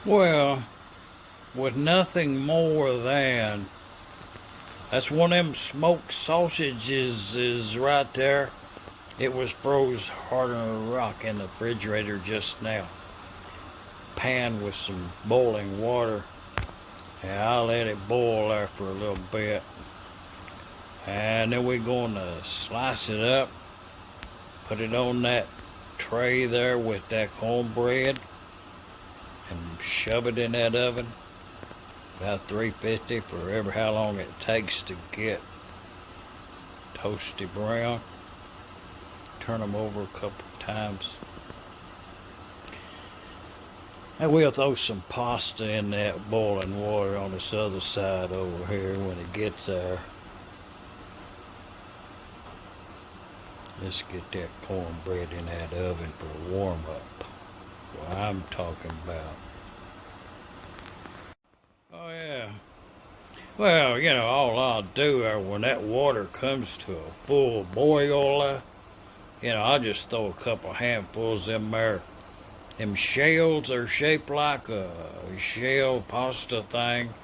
Well, with nothing more than that's one of them smoked sausages is right there. It was froze harder than a rock in the refrigerator just now. Pan with some boiling water. And I let it boil there for a little bit. And then we're going to slice it up, put it on that tray there with that cornbread, and shove it in that oven. About 350 for ever how long it takes to get toasty brown. Turn them over a couple of times. And we'll throw some pasta in that boiling water on this other side over here when it gets there. Let's get that cornbread in that oven for a warm up. What I'm talking about. Oh yeah. Well, all I'll do when that water comes to a full boil, I'll just throw a couple handfuls in there. Them shells are shaped like a shell pasta thing.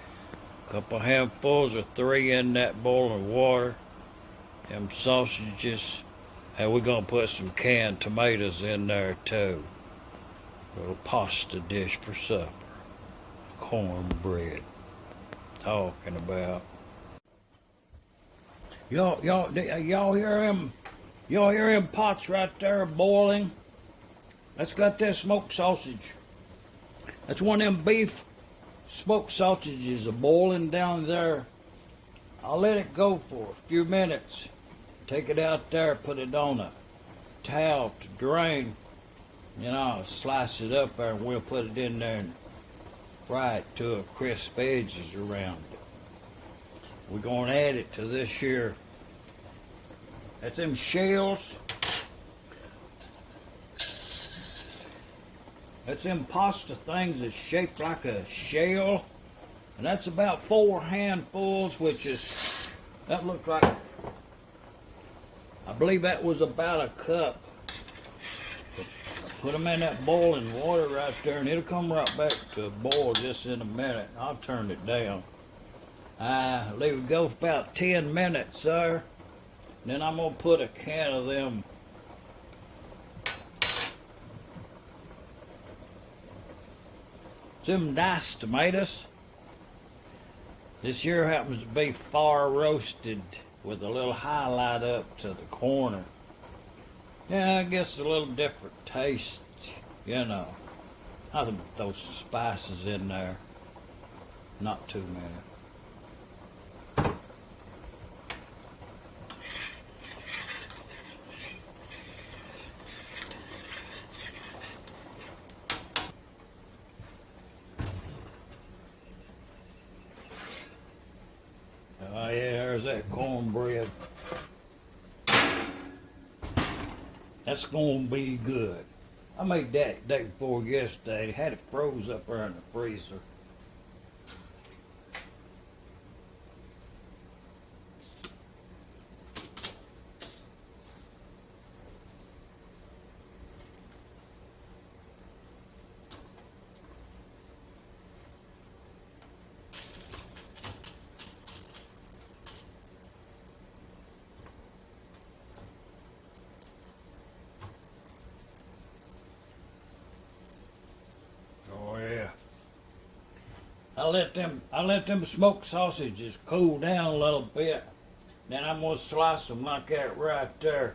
A couple handfuls or 3 in that boiling water. Them sausages. And we're going to put some canned tomatoes in there too. A little pasta dish for supper. Cornbread. Talking about. Y'all hear him? Y'all hear him pots right there boiling? That's got that smoked sausage. That's one of them beef smoked sausages boiling down there. I'll let it go for a few minutes. Take it out there, put it on a towel to drain. Slice it up there and we'll put it in there and fry it to a crisp edges around it. We're going to add it to this here. That's them shells. That's them pasta things that's shaped like a shell. And that's about 4 handfuls, that looked like, I believe that was about a cup. Put them in that boiling water right there, and it'll come right back to a boil just in a minute. I'll turn it down. Leave it go for about 10 minutes, sir. Then I'm going to put a can of them diced tomatoes. This here happens to be far roasted with a little highlight up to the corner. Yeah, I guess a little different taste, I think throw some spices in there. Not too many. Oh yeah, there's that cornbread. That's gonna be good. I made that day before yesterday. Had it froze up there in the freezer. Oh yeah. I let them smoked sausages cool down a little bit. Then I'm gonna slice them like that right there.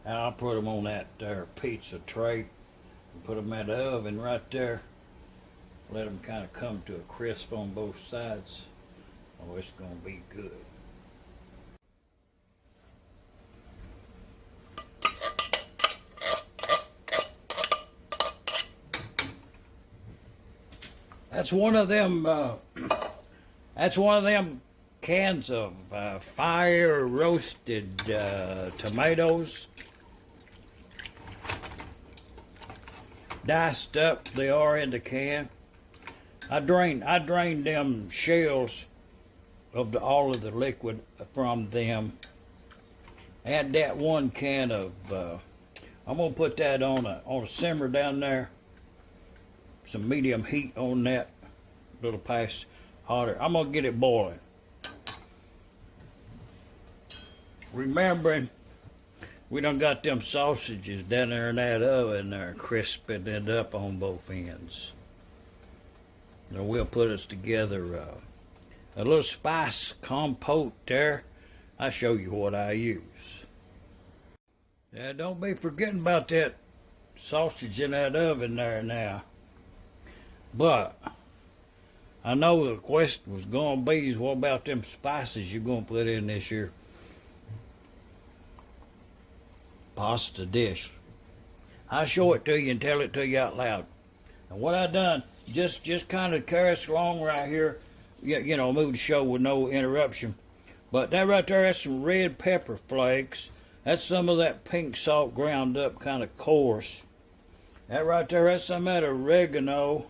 And I'll put them on that there pizza tray and put them in the oven right there. Let them kind of come to a crisp on both sides. Oh, it's gonna be good. That's one of them. That's one of them cans of fire roasted tomatoes. Diced up, they are in the can. I drained them shells of all of the liquid from them. Add that 1 can of I'm gonna put that on a simmer down there. Some medium heat on that, a little past hotter. I'm gonna get it boiling. Remembering, we done got them sausages down there in that oven there, crisping it up on both ends. And we'll put us together a little spice compote there. I'll show you what I use. Yeah, don't be forgetting about that sausage in that oven there now. But I know the question was gonna be is what about them spices you're gonna put in this here pasta dish. I'll show it to you and tell it to you out loud. And what I done, just kind of carry us along right here, you know, move the show with no interruption. But that right there, that's some red pepper flakes. That's some of that pink salt ground up kind of coarse. That right there, that's some of that oregano.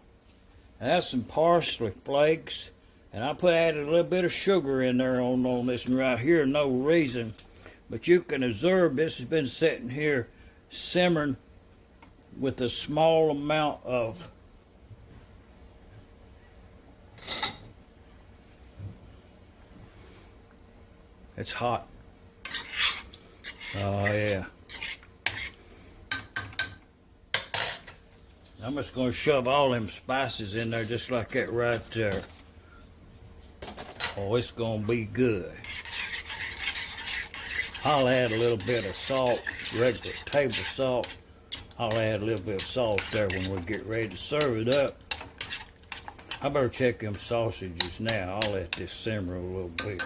And that's some parsley flakes. And I added a little bit of sugar in there on this one right here, no reason. But you can observe this has been sitting here simmering with a small amount of it's hot. Oh yeah. I'm just gonna shove all them spices in there just like that right there. Oh, it's gonna be good. I'll add a little bit of salt, regular table salt. I'll add a little bit of salt there when we get ready to serve it up. I better check them sausages now. I'll let this simmer a little bit.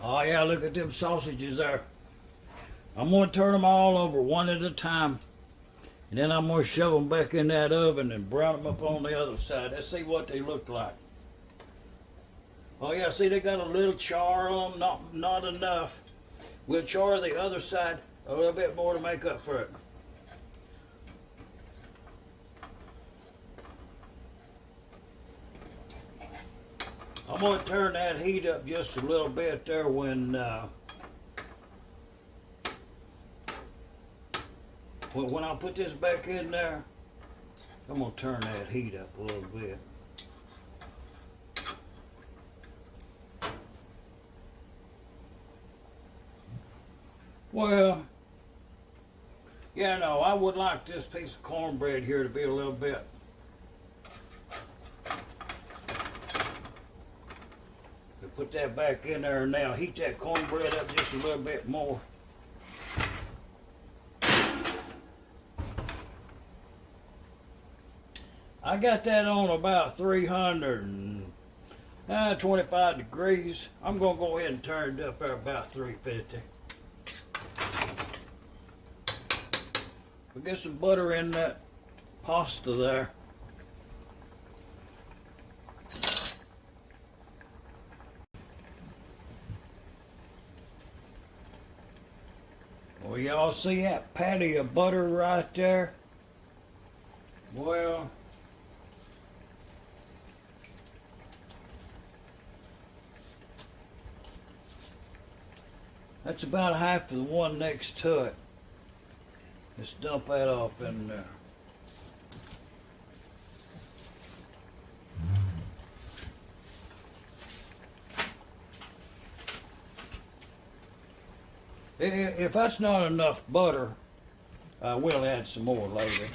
Oh yeah, look at them sausages there. I'm going to turn them all over one at a time. And then I'm going to shove them back in that oven and brown them up on the other side. Let's see what they look like. Oh yeah, see they got a little char on them, not enough. We'll char the other side a little bit more to make up for it. I'm going to turn that heat up just a little bit there when I put this back in there. I'm going to turn that heat up a little bit. Well, yeah, no, I would like this piece of cornbread here to be a little bit put that back in there now. Heat that cornbread up just a little bit more. I got that on about 325 degrees. I'm going to go ahead and turn it up there about 350. We get some butter in that pasta there. Well, y'all see that patty of butter right there? Well, that's about half of the one next to it. Let's dump that off in there. If that's not enough butter, we'll add some more later.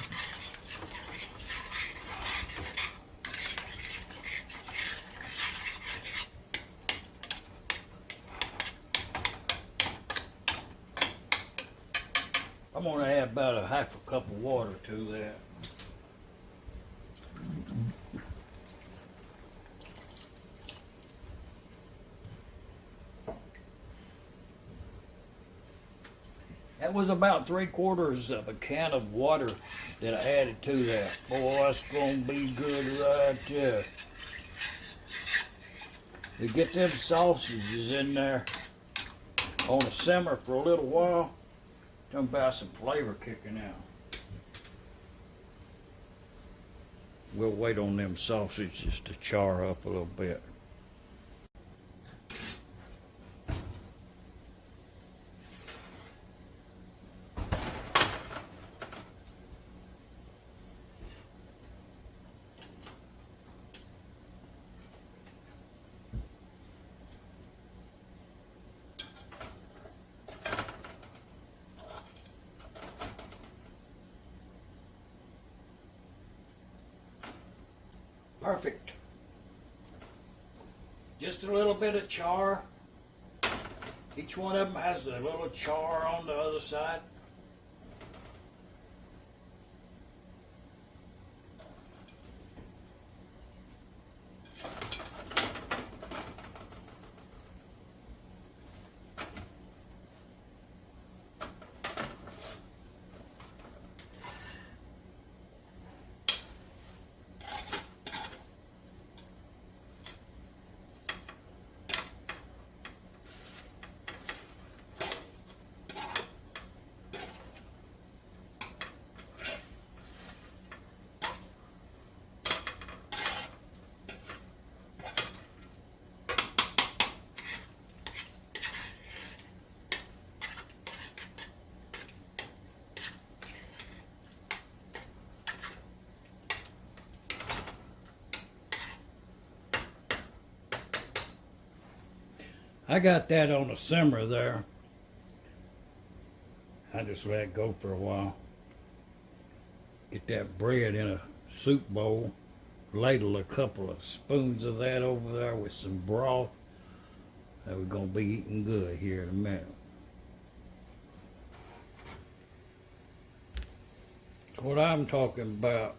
I'm going to add about a half a cup of water to that. That was about 3/4 of a can of water that I added to that. Boy, that's going to be good right there. We get them sausages in there on a simmer for a little while. Talking about some flavor kicking out. We'll wait on them sausages to char up a little bit. Perfect. Just a little bit of char. Each one of them has a little char on the other side. I got that on a simmer there. I just let it go for a while. Get that bread in a soup bowl. Ladle a couple of spoons of that over there with some broth. That we're going to be eating good here in a minute. What I'm talking about.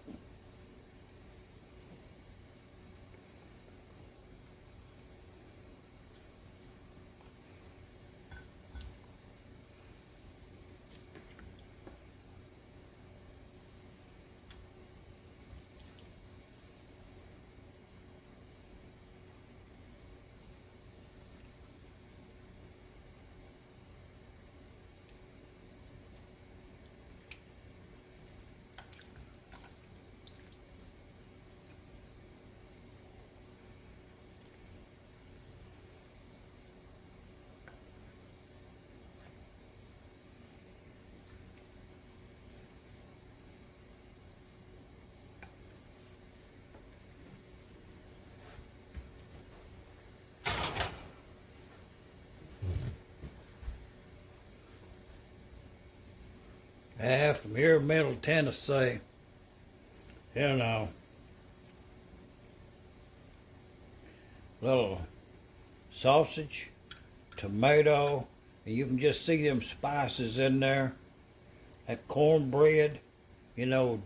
From here, Middle Tennessee, you know, little sausage, tomato, and you can just see them spices in there. That cornbread, you know,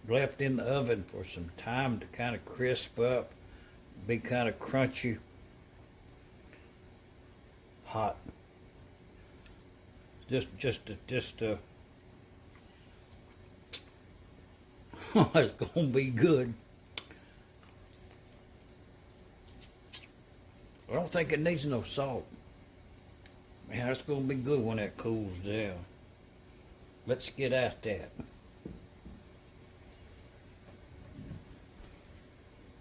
left in the oven for some time to kind of crisp up, be kind of crunchy, hot. Just it's gonna be good. I don't think it needs no salt. Man, it's gonna be good when that cools down. Let's get at that.